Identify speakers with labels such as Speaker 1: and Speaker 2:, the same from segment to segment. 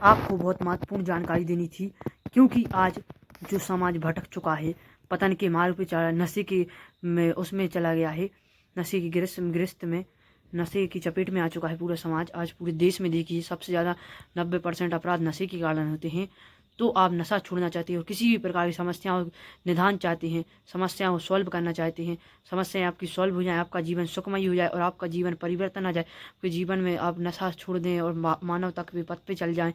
Speaker 1: आपको बहुत महत्वपूर्ण जानकारी देनी थी, क्योंकि आज जो समाज भटक चुका है, पतन के मार्ग पे चला, नशे के में उसमें चला गया है, नशे की गिरफ्त में, नशे की चपेट में आ चुका है पूरा समाज। आज पूरे देश में देखिए सबसे ज़्यादा 90% अपराध नशे के कारण होते हैं। तो आप नशा छोड़ना चाहते हो, किसी भी प्रकार की समस्याओं निदान चाहते हैं, समस्याओं को सॉल्व करना चाहते हैं, समस्याएं आपकी सॉल्व हो जाए, आपका जीवन सुखमय हो जाए और आपका जीवन परिवर्तन आ जाए, आपके जीवन में आप नशा छोड़ दें और मानवता के पथ पे चल जाएं।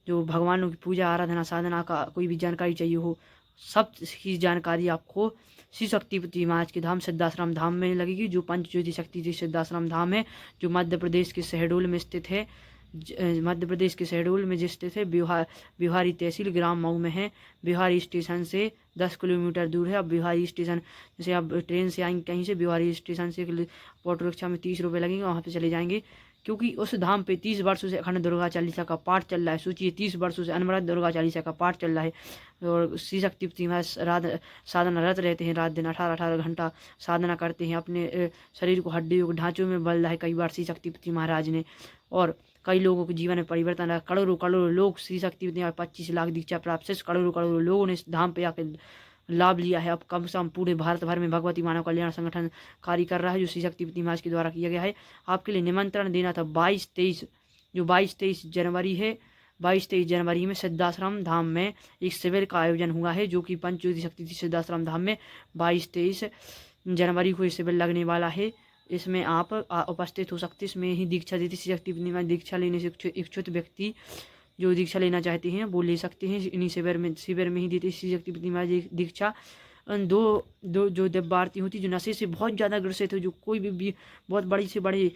Speaker 1: जो भगवानों की पूजा आराधना साधना का कोई भी जानकारी चाहिए हो, सब की जानकारी आपको श्री शक्तिपति महाराज के धाम सिद्धाश्रम धाम में लगेगी, जो पंच ज्योति शक्ति सिद्धाश्रम धाम है, जो मध्य प्रदेश के शहडोल में स्थित है। मध्य प्रदेश के शहडोल में स्थित है। बिहारी तहसील ग्राम मऊ में है। बिहारी स्टेशन से 10 किलोमीटर दूर है। अब बिहारी स्टेशन जैसे आप ट्रेन से आएंगे कहीं से, बिहारी स्टेशन से ऑटो रिक्शा में 30 रुपये लगेंगे, वहाँ पे चले जाएंगे, क्योंकि उस धाम पे 30 वर्षों से अखंड दुर्गा चालीसा का पाठ चल रहा है। सोचिए 30 वर्षों से अनवरत दुर्गा चालीसा का पाठ चल रहा है और श्री शक्तिपति महाराज साधनारत रहते हैं, रात दिन 18-18 घंटा साधना करते हैं, अपने शरीर को हड्डियों के ढांचों में बल रहा है कई बार श्री शक्तिपति महाराज ने, और कई लोगों के जीवन में परिवर्तन आया। करोड़ों लोग श्री शक्तिपति महाराज 25 लाख दीक्षा प्राप्त, 6 करोड़ों लोगों ने इस धाम पे आकर लाभ लिया है। अब कम से कम पूरे भारत भर में भगवती मानव कल्याण संगठन कार्य कर रहा है, जो श्री शक्तिपति महाराज के द्वारा किया गया है। आपके लिए निमंत्रण देना था 22-23 जनवरी है। 22-23 जनवरी में सिद्धाश्रम धाम में एक शिविर का आयोजन हुआ है, जो कि पंचज्योति शक्ति सिद्धाश्रम धाम में 22-23 जनवरी को ये शिविर लगने वाला है। इसमें आप उपस्थित हो सकते हैं। इसमें ही दीक्षा देती श्री शक्तिपति महाराज। दीक्षा लेने से इच्छुक व्यक्ति जो दीक्षा लेना चाहते हैं वो ले सकते हैं। इन्हीं शिविर में ही देते श्री शक्तिपति महाराज दीक्षा। दो जो दिव्यारती होती जो नशे से बहुत ज़्यादा ग्रसित हो, जो कोई भी बहुत बड़ी से बड़े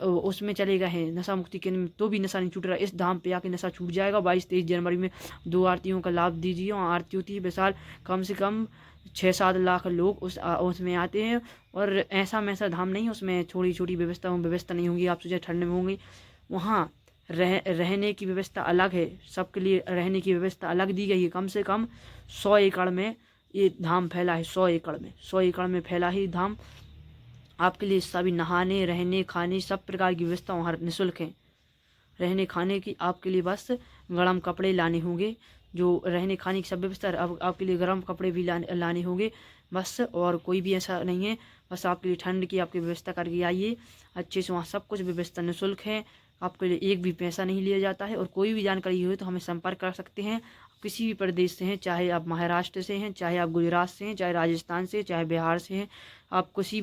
Speaker 1: उसमें चले गए हैं नशा मुक्ति केंद्र में, तो भी नशा नहीं छूट रहा, इस धाम पे आके नशा छूट जाएगा। 22-23 जनवरी में 2 आरतियों का लाभ दीजिए। वहाँ आरती होती है विशाल, कम से कम 6-7 लाख लोग उसमें आते हैं। और ऐसा मैसा धाम नहीं, उसमें छोटी छोटी व्यवस्था नहीं होगी। आप सोचे ठंड में होंगी, वहाँ रहने की व्यवस्था अलग है, सबके लिए रहने की व्यवस्था अलग दी गई है। कम से कम 100 एकड़ में ये धाम फैला है। 100 एकड़ में फैला है धाम। आपके लिए सभी नहाने रहने खाने सब प्रकार की व्यवस्था वहाँ निःशुल्क है। रहने खाने की आपके लिए बस गर्म कपड़े लाने होंगे, जो रहने खाने की सब व्यवस्था। अब आपके लिए गर्म कपड़े भी लाने होंगे बस, और कोई भी ऐसा नहीं है। बस आपके लिए ठंड की आपकी व्यवस्था करके आइए अच्छे से। वहाँ सब कुछ व्यवस्था निःशुल्क है, आपके लिए एक भी पैसा नहीं लिया जाता है। और कोई भी जानकारी हो तो हमें संपर्क कर सकते हैं। किसी भी प्रदेश से हैं, चाहे आप महाराष्ट्र से हैं, चाहे आप गुजरात से हैं, चाहे राजस्थान से, चाहे बिहार से हैं, आप किसी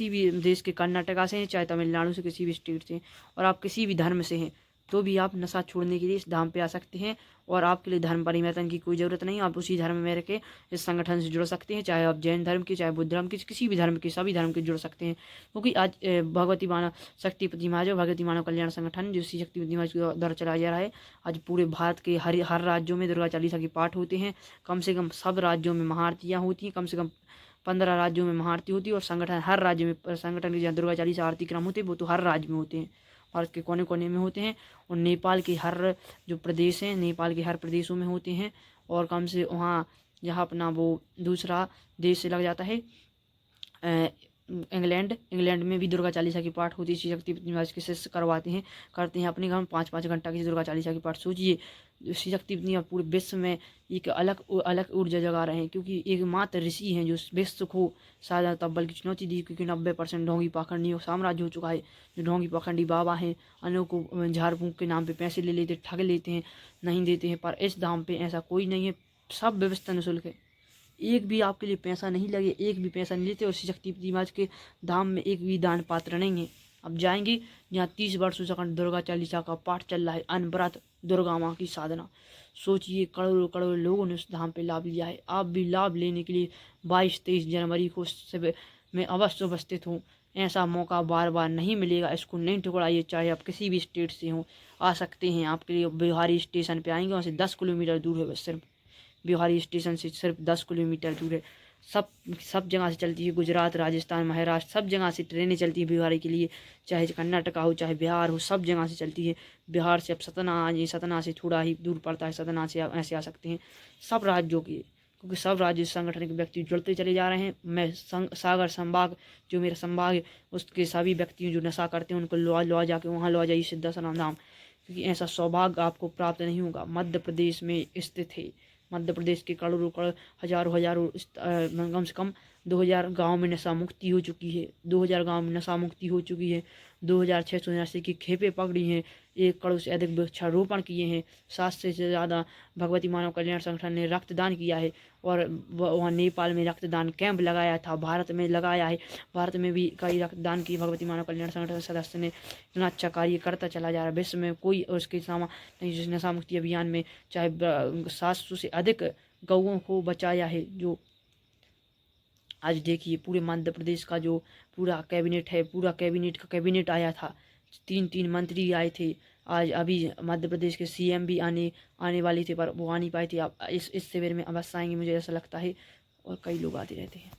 Speaker 1: भी देश के, कर्नाटका से हैं, चाहे तमिलनाडु से, किसी भी स्टेट से हैं, और आप किसी भी धर्म से हैं, तो भी आप नशा छोड़ने के लिए इस धाम पे आ सकते हैं। और आपके लिए धर्म परिवर्तन की कोई ज़रूरत नहीं, आप उसी धर्म में रह के इस संगठन से जुड़ सकते हैं, चाहे आप जैन धर्म के, चाहे बुद्ध धर्म के, किसी भी धर्म के, सभी धर्म के जुड़ सकते हैं। क्योंकि आज भगवती मानव शक्तिपति महाराज, भगवती मानव कल्याण संगठन जो श्री शक्तिपति महाराज के द्वारा चलाया जा रहा है, आज पूरे भारत के हर राज्यों में दुर्गा चालीसा के पाठ होते हैं। कम से कम सब राज्यों में महाआरतियाँ होती हैं, कम से कम 15 राज्यों में महाआरती होती है। और संगठन हर राज्य में, संगठन के जहाँ दुर्गा चालीसा आरती क्रम होते हैं वो तो हर राज्य में होते हैं, भारत के कोने कोने में होते हैं। और नेपाल के हर जो प्रदेश हैं, नेपाल के हर प्रदेशों में होते हैं। और कम से वहाँ जहाँ अपना वो दूसरा देश से लग जाता है इंग्लैंड में भी दुर्गा चालीसा की पाठ होती है। श्री शक्तिपति महाराज के शिष्य करते हैं अपने घर में 5-5 घंटा की दुर्गा चालीसा की पाठ। सोचिए श्री शक्तिपति पूरे विश्व में एक अलग ऊर्जा जगा रहे हैं, क्योंकि एकमात्र ऋषि हैं जो विश्व को साधा तब्बल की चुनौती दी, क्योंकि 90% ढोंगी पाखंडी साम्राज्य हो चुका है। जो ढोंगी पाखंडी बाबा हैं, अन्यों को झाड़ फूँक के नाम पे पैसे ले लेते, ठग लेते हैं, नहीं देते हैं। पर इस धाम पे ऐसा कोई नहीं है, सब व्यवस्था निःशुल्क है, एक भी आपके लिए पैसा नहीं लगे, एक भी पैसा नहीं लेते। और श्री शक्तिपति महाराज के धाम में एक भी दान पात्र नहीं है। अब जाएंगे जहाँ 30 वर्षों से दुर्गा चालीसा का पाठ चल रहा है, अनवरत दुर्गा माँ की साधना। सोचिए करोड़ों लोगों ने उस धाम पे लाभ लिया है। आप भी लाभ लेने के लिए 22-23 जनवरी को शिविर में अवश्य उपस्थित हों। ऐसा मौका बार बार नहीं मिलेगा, इसको नहीं ठुकराइए। चाहे आप किसी भी स्टेट से हों, आ सकते हैं। आपके लिए बिहारी स्टेशन पे आएंगे, वहाँ से 10 किलोमीटर दूर है, बस सिर्फ बिहारी स्टेशन से सिर्फ 10 किलोमीटर दूर है। सब जगह से चलती है, गुजरात, राजस्थान, महाराष्ट्र, सब जगह से ट्रेनें चलती है बिहारी के लिए, चाहे कर्नाटका हो, चाहे बिहार हो, सब जगह से चलती है। बिहार से अब सतना आ जाइए, सतना से थोड़ा ही दूर पड़ता है, सतना से आप ऐसे आ सकते हैं। सब राज्यों के, क्योंकि सब राज्य संगठन के व्यक्ति जुड़ते चले जा रहे हैं। मैं सागर संभाग, जो मेरा संभाग है, उसके सभी व्यक्ति जो नशा करते हैं उनको लो जाके वहाँ लो जाइए सिद्धाश्रम धाम, क्योंकि ऐसा सौभाग्य आपको प्राप्त नहीं होगा। मध्य प्रदेश में स्थित है। मध्य प्रदेश के करोड़ों हजारों कम से कम 2000 गाँव में नशा मुक्ति हो चुकी है। 2000 गाँव में नशा मुक्ति हो चुकी है। 2679 की खेपें पकड़ी हैं। 1 करोड़ से अधिक वृक्षारोपण किए हैं। 700 से ज़्यादा भगवती मानव कल्याण संगठन ने रक्तदान किया है। और वहाँ नेपाल में रक्तदान कैंप लगाया था, भारत में लगाया है। भारत में भी कई रक्तदान की भगवती मानव कल्याण संगठन सदस्य ने इतना अच्छा कार्य करता चला जा रहा है। विश्व में कोई उसके सामा नहीं नशा मुक्ति अभियान में चाहे 700 से अधिक गौओं को बचाया है। जो आज देखिए पूरे मध्य प्रदेश का जो पूरा कैबिनेट है, पूरा कैबिनेट आया था। 3 मंत्री आए थे। आज अभी मध्य प्रदेश के सीएम भी आने वाले थे, पर वो आ नहीं पाए थे। अब इस शिविर में अवश्य आएंगे, मुझे ऐसा लगता है, और कई लोग आते रहते हैं।